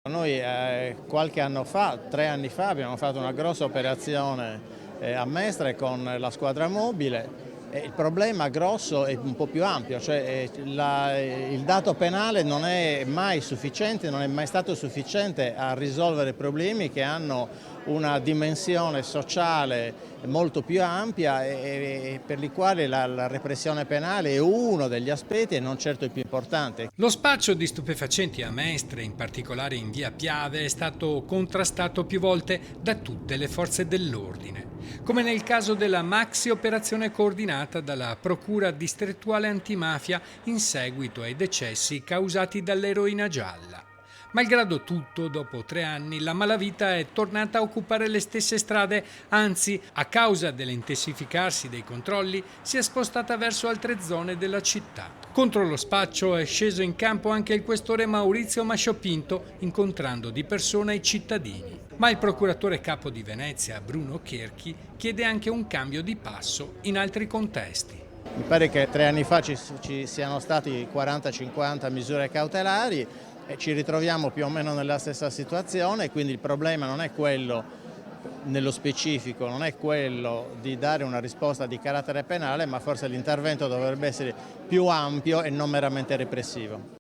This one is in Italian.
Noi qualche anno fa, 3 anni fa, abbiamo fatto una grossa operazione a Mestre con la squadra mobile. Il problema grosso è un po' più ampio, cioè il dato penale non è mai sufficiente, non è mai stato sufficiente a risolvere problemi che hanno una dimensione sociale molto più ampia e per i quali la repressione penale è uno degli aspetti e non certo il più importante. Lo spaccio di stupefacenti a Mestre, in particolare in via Piave, è stato contrastato più volte da tutte le forze dell'ordine, come nel caso della maxi operazione coordinata dalla Procura distrettuale antimafia in seguito ai decessi causati dall'eroina gialla. Malgrado tutto, dopo 3 anni, la malavita è tornata a occupare le stesse strade, anzi, a causa dell'intensificarsi dei controlli, si è spostata verso altre zone della città. Contro lo spaccio è sceso in campo anche il questore Maurizio Masciopinto, incontrando di persona i cittadini. Ma il procuratore capo di Venezia, Bruno Cherchi, chiede anche un cambio di passo in altri contesti. Mi pare che 3 anni fa ci siano stati 40-50 misure cautelari e ci ritroviamo più o meno nella stessa situazione, quindi il problema non è quello nello specifico, non è quello di dare una risposta di carattere penale, ma forse l'intervento dovrebbe essere più ampio e non meramente repressivo.